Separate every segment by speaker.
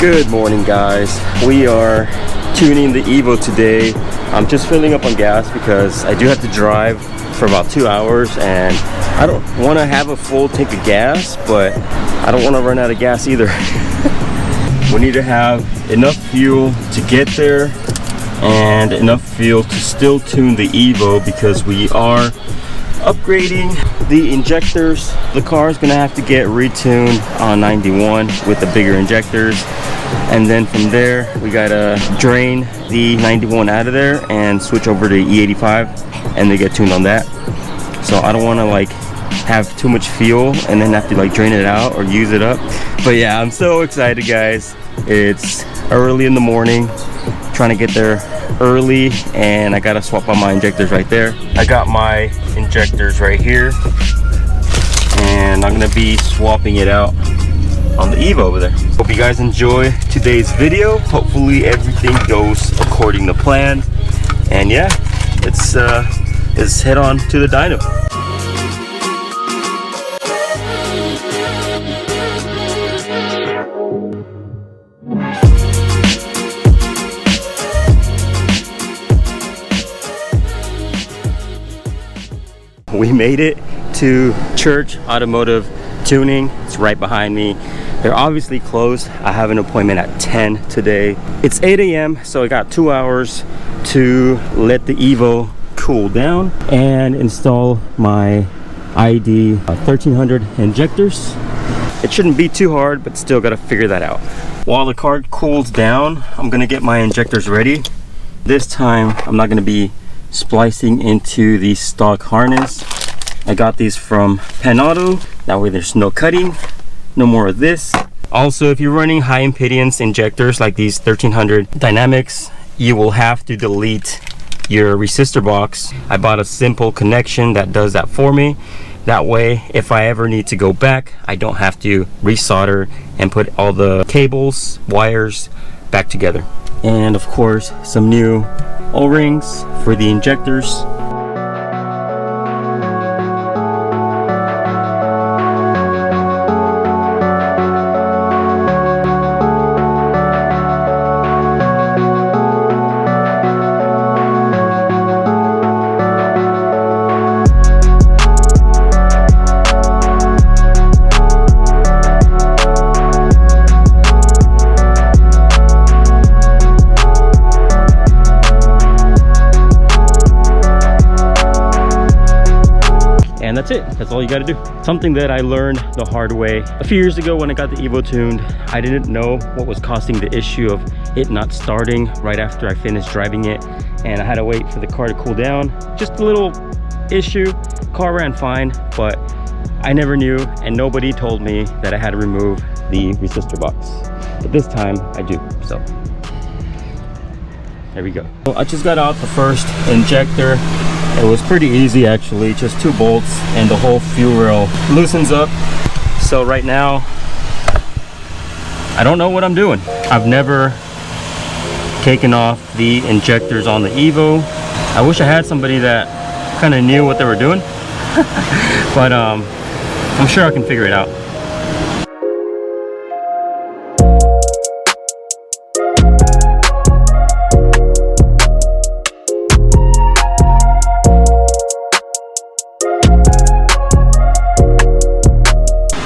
Speaker 1: Good morning, guys. We are tuning the Evo today. I'm just filling up on gas because I do have to drive for about 2 hours and I don't want to have a full tank of gas, but I don't want to run out of gas either. We need to have enough fuel to get there and enough fuel to still tune the Evo because we are upgrading the injectors. The car is gonna have to get retuned on 91 with the bigger injectors, and then from there we gotta drain the 91 out of there and switch over to E85 and they get tuned on that. So I don't want to like have too much fuel and then have to like drain it out or use it up. But yeah, I'm so excited, guys. It's early in the morning, trying to get there early, and I gotta swap out my injectors right there. I got my injectors right here and I'm gonna be swapping it out on the Evo over there. Hope you guys enjoy today's video. Hopefully everything goes according to plan, and yeah, let's head on to the dyno. We made it to Church Automotive tuning. It's right behind me. They're obviously closed. I have an appointment at 10 today. It's 8 a.m. so I got 2 hours to let the Evo cool down and install my ID 1300 injectors. It shouldn't be too hard, but still gotta figure that out. While the car cools down, I'm gonna get my injectors ready. This time I'm not gonna be splicing into the stock harness. I got these from Auto. That way there's no cutting, no more of this. Also, if you're running high impedance injectors like these 1300 dynamics, you will have to delete your resistor box. I bought a simple connection that does that for me. That way, if I ever need to go back, I don't have to resolder and put all the cables, wires back together. And of course, some new O-rings for the injectors. And that's it. That's all you got to do. Something that I learned the hard way a few years ago when I got the Evo tuned. I didn't know what was causing the issue of it not starting right after I finished driving it, and I had to wait for the car to cool down. Just a little issue. Car ran fine, but I never knew, and nobody told me that I had to remove the resistor box. But this time I do. So there we go. Well, I just got out the first injector. It was pretty easy actually, just 2 bolts and the whole fuel rail loosens up. So right now, I don't know what I'm doing. I've never taken off the injectors on the Evo. I wish I had somebody that kind of knew what they were doing, but I'm sure I can figure it out.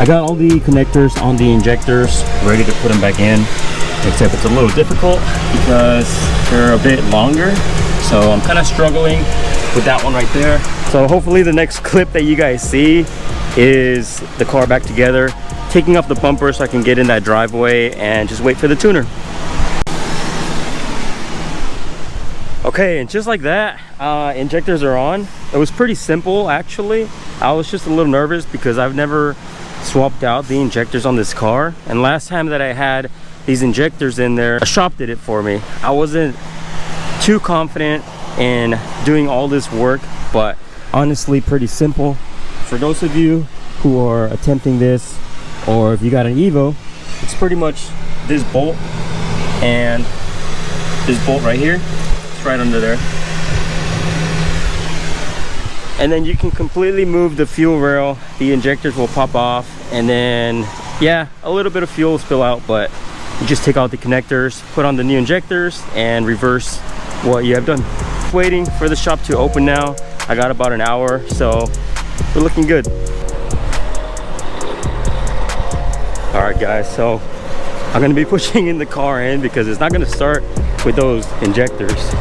Speaker 1: I got all the connectors on the injectors ready to put them back in, except it's a little difficult because they're a bit longer, so I'm kind of struggling with that one right there. So hopefully the next clip that you guys see is the car back together, taking off the bumper so I can get in that driveway and just wait for the tuner. Okay, and just like that, injectors are on. It was pretty simple actually. I was just a little nervous because I've never swapped out the injectors on this car, and last time that I had these injectors in there, a shop did it for me. I wasn't too confident in doing all this work, but honestly pretty simple. For those of you who are attempting this, or if you got an Evo, it's pretty much this bolt and this bolt right here. It's right under there. And then you can completely move the fuel rail. The injectors will pop off, and then yeah, a little bit of fuel will spill out, but You just take out the connectors, put on the new injectors, and reverse what you have done. Waiting for the shop to open now. I got about an hour, so we're looking good. All right guys, so I'm gonna be pushing in the car in because it's not gonna start with those injectors.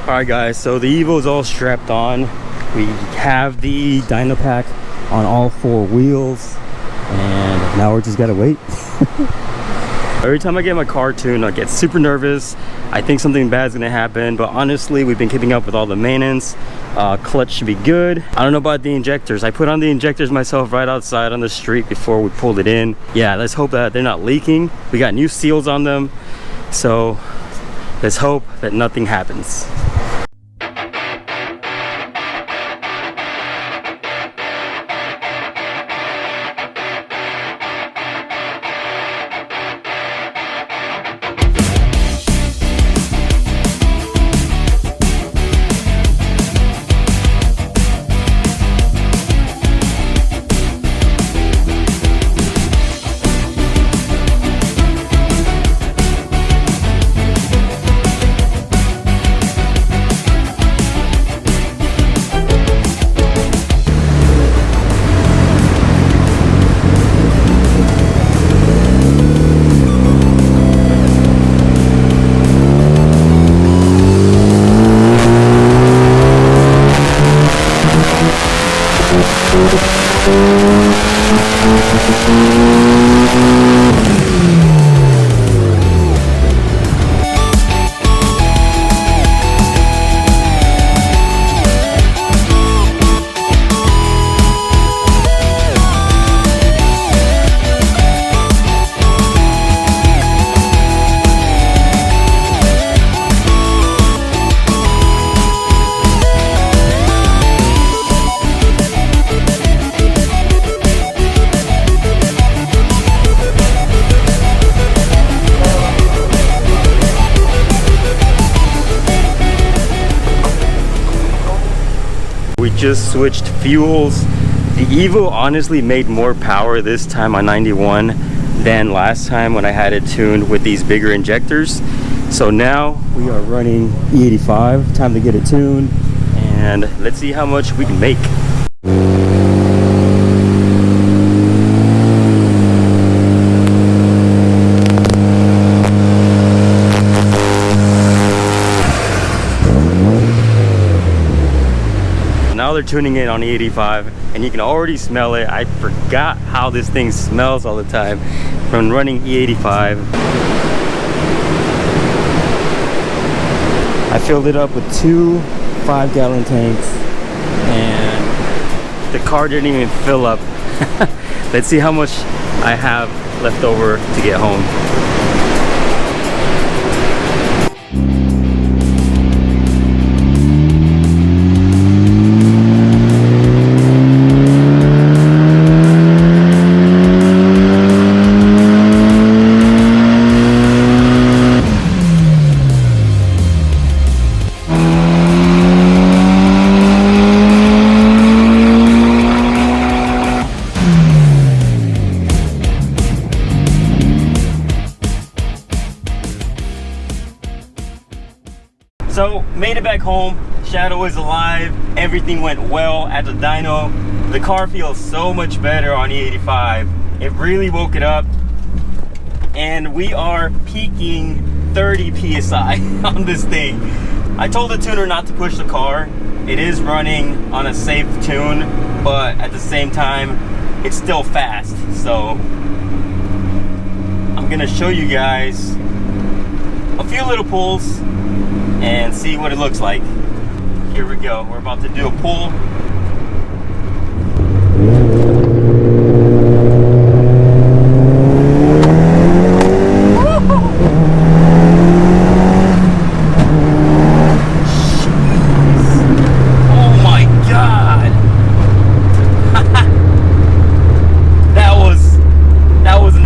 Speaker 1: Alright guys, so the Evo is all strapped on. We have the dyno pack on all 4 wheels, and now we just gotta wait. Every time I get my car tuned, I get super nervous. I think something bad is gonna happen, but honestly, we've been keeping up with all the maintenance. Clutch should be good. I don't know about the injectors. I put on the injectors myself right outside on the street before we pulled it in. Yeah, let's hope that they're not leaking. We got new seals on them, so let's hope that nothing happens. We just switched fuels. The Evo honestly made more power this time on 91 than last time when I had it tuned with these bigger injectors. So now we are running E85. Time to get it tuned, and let's see how much we can make. Now they're tuning in on E85, and you can already smell it. I forgot how this thing smells all the time from running E85. I filled it up with 2 5-gallon tanks, and the car didn't even fill up. Let's see how much I have left over to get home. So made it back home. Shadow is alive. Everything went well at the dyno. The car feels so much better on E85. It really woke it up, and we are peaking 30 psi on this thing. I told the tuner not to push the car. It is running on a safe tune, but at the same time it's still fast. So I'm gonna show you guys a few little pulls and see what it looks like. Here we go. We're about to do a pull. Oh my God. That was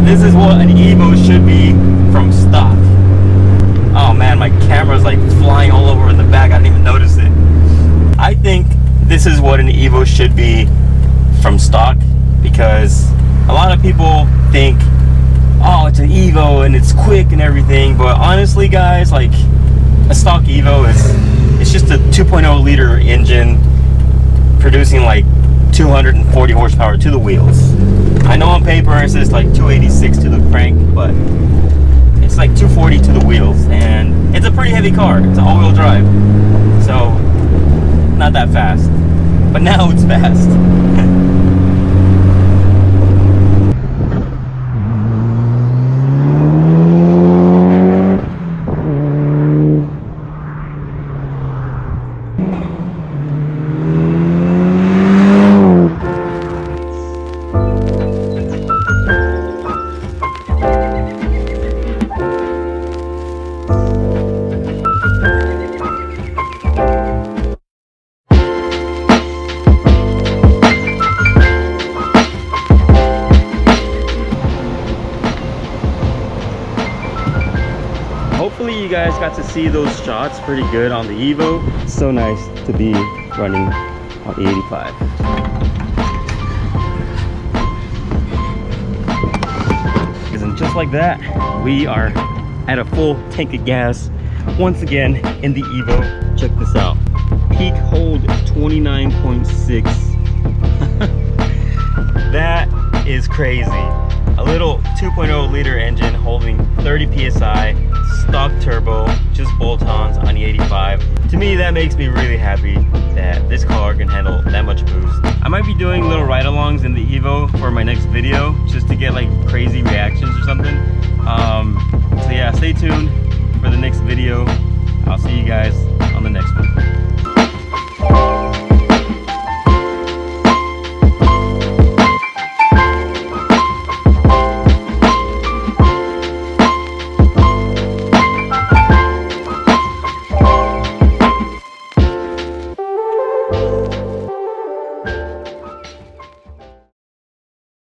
Speaker 1: this is what an Evo should be from stock. Oh man, my camera's like flying all over in the back. I didn't even notice it. I think this is what an Evo should be from stock, because a lot of people think, oh, it's an Evo and it's quick and everything, but honestly guys, like a stock Evo it's just a 2.0 liter engine producing like 240 horsepower to the wheels. I know on paper it says like 286 to the crank, but it's like 240 to the wheels, and it's a pretty heavy car. It's an all-wheel drive, so not that fast, but now it's fast. Hopefully you guys got to see those shots pretty good on the Evo. It's so nice to be running on E85. And just like that, we are at a full tank of gas once again in the Evo. Check this out. Peak hold 29.6. That is crazy. A little 2.0 liter engine holding 30 psi, stock turbo, just bolt-ons on the E85. To me, that makes me really happy that this car can handle that much boost. I might be doing little ride-alongs in the Evo for my next video, just to get like crazy reactions or something. So yeah, stay tuned for the next video. I'll see you guys